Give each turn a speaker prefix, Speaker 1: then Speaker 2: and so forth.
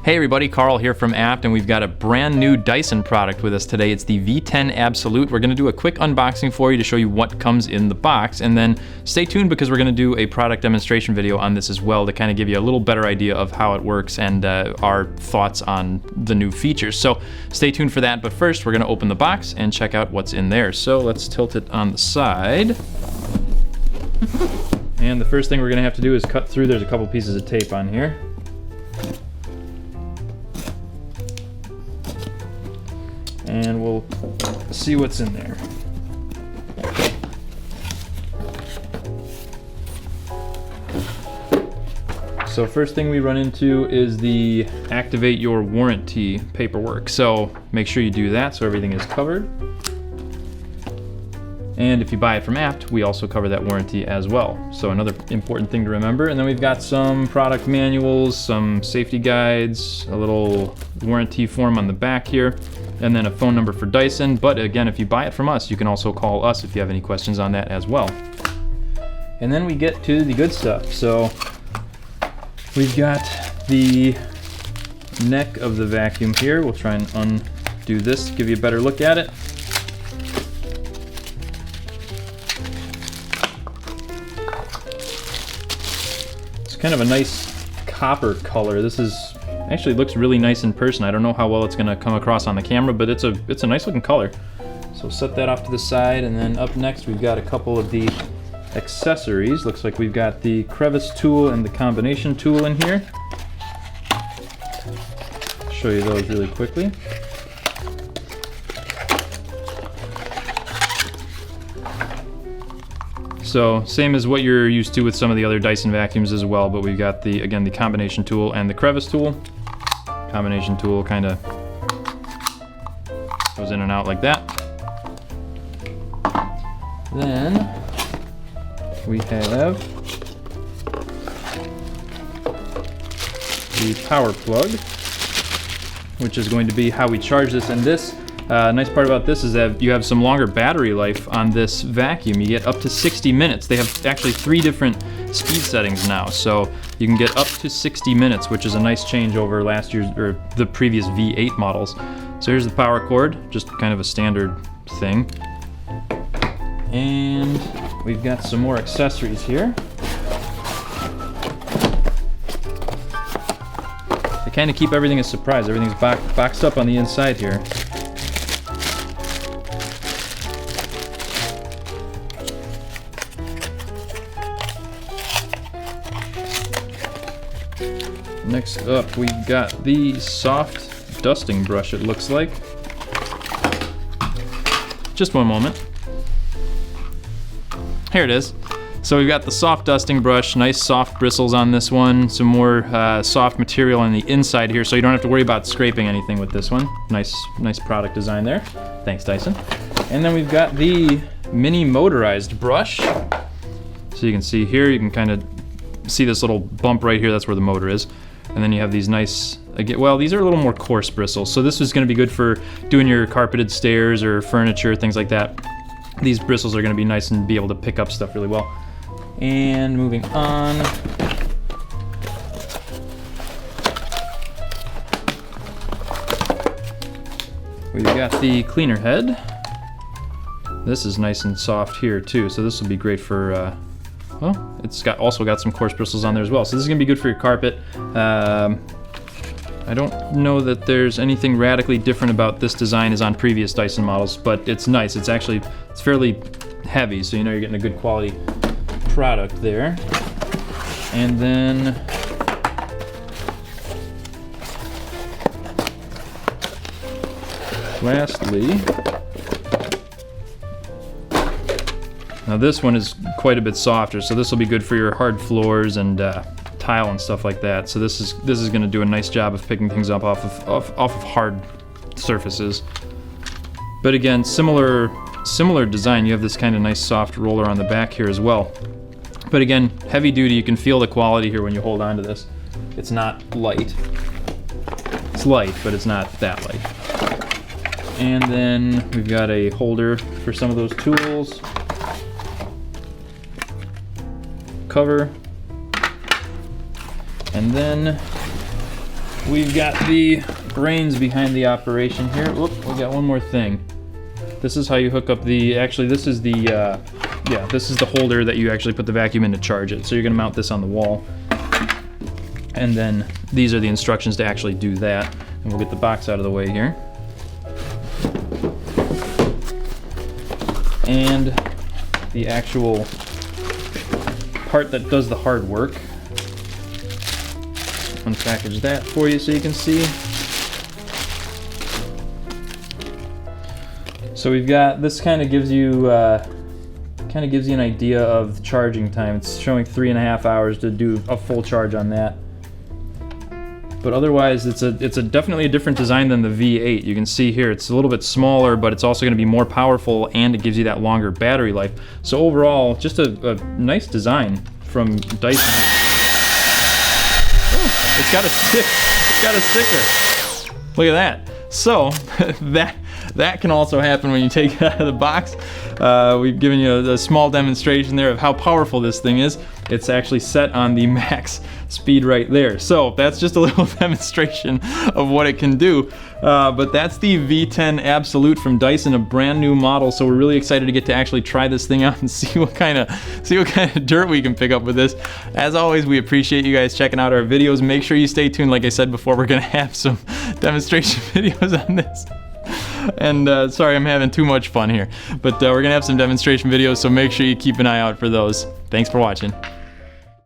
Speaker 1: Hey everybody, Carl here from Apt, and we've got a brand new Dyson product with us today. It's the V10 Absolute. We're going to do a quick unboxing for you to show you what comes in the box, and then stay tuned because we're going to do a product demonstration video on this as well to kind of give you a little better idea of how it works and our thoughts on the new features. So stay tuned for that, but first we're going to open the box and check out what's in there. So let's tilt it on the side. And the first thing we're going to have to do is cut through. There's a couple pieces of tape on here. And we'll see what's in there. So first thing we run into is the activate your warranty paperwork. So make sure you do that so everything is covered. And if you buy it from Apt, we also cover that warranty as well. So another important thing to remember. And then we've got some product manuals, some safety guides, a little warranty form on the back here, and then a phone number for Dyson. But again, if you buy it from us, you can also call us if you have any questions on that as well. And then we get to the good stuff. So we've got the neck of the vacuum here. We'll try and undo this to give you a better look at it. Kind of a nice copper color. This is actually looks really nice in person. I don't know how well it's going to come across on the camera, but it's a nice looking color. So set that off to the side, and then up next we've got a couple of the accessories. Looks like we've got the crevice tool and the combination tool in here. Show you those really quickly. So same as what you're used to with some of the other Dyson vacuums as well, but we've got the combination tool and the crevice tool. Combination tool kind of goes in and out like that. Then we have the power plug, which is going to be how we charge this. And this nice part about this is that you have some longer battery life on this vacuum. You get up to 60 minutes. They have actually 3 different speed settings now, so you can get up to 60 minutes, which is a nice change over last year's or the previous V8 models. So here's the power cord, just kind of a standard thing. And we've got some more accessories here. They kind of keep everything a surprise. Everything's boxed up on the inside here. Next up, we got the soft dusting brush, it looks like. Just one moment. Here it is. So we've got the soft dusting brush, nice soft bristles on this one, some more soft material on the inside here, so you don't have to worry about scraping anything with this one. Nice product design there. Thanks, Dyson. And then we've got the mini motorized brush. So you can see here, you can kind of see this little bump right here, that's where the motor is. And then you have these nice, well, these are a little more coarse bristles. So this is going to be good for doing your carpeted stairs or furniture, things like that. These bristles are going to be nice and be able to pick up stuff really well. And moving on. We've got the cleaner head. This is nice and soft here too, so this will be great for well, it's also got some coarse bristles on there as well. So this is gonna be good for your carpet. I don't know that there's anything radically different about this design as on previous Dyson models, but it's nice. It's fairly heavy, so you know you're getting a good quality product there. And then lastly, now this one is quite a bit softer, so this will be good for your hard floors and tile and stuff like that. So this is going to do a nice job of picking things up off of hard surfaces. But again, similar design. You have this kind of nice soft roller on the back here as well. But again, heavy duty. You can feel the quality here when you hold on to this. It's not light. It's light, but it's not that light. And then we've got a holder for some of those tools. Cover, and then we've got the brains behind the operation here. Whoop, we got one more thing. This is how you hook up the, actually this is the, yeah, this is the holder that you actually put the vacuum in to charge it. So you're gonna mount this on the wall. And then these are the instructions to actually do that. And we'll get the box out of the way here. And the actual part that does the hard work. Unpackage that for you so you can see. So we've got, this kind of gives you an idea of the charging time. It's showing 3.5 hours to do a full charge on that. But otherwise, it's definitely a different design than the V8. You can see here, it's a little bit smaller, but it's also going to be more powerful, and it gives you that longer battery life. So overall, just a nice design from Dyson. Oh, it's got a stick. It's got a sticker. Look at that. So that can also happen when you take it out of the box. We've given you a small demonstration there of how powerful this thing is. It's actually set on the max speed right there. So that's just a little demonstration of what it can do. But that's the V10 Absolute from Dyson, a brand new model. So we're really excited to get to actually try this thing out and see what kind of dirt we can pick up with this. As always, we appreciate you guys checking out our videos. Make sure you stay tuned. Like I said before, we're gonna have some demonstration videos on this. And sorry, I'm having too much fun here. But we're gonna have some demonstration videos, so make sure you keep an eye out for those. Thanks for watching.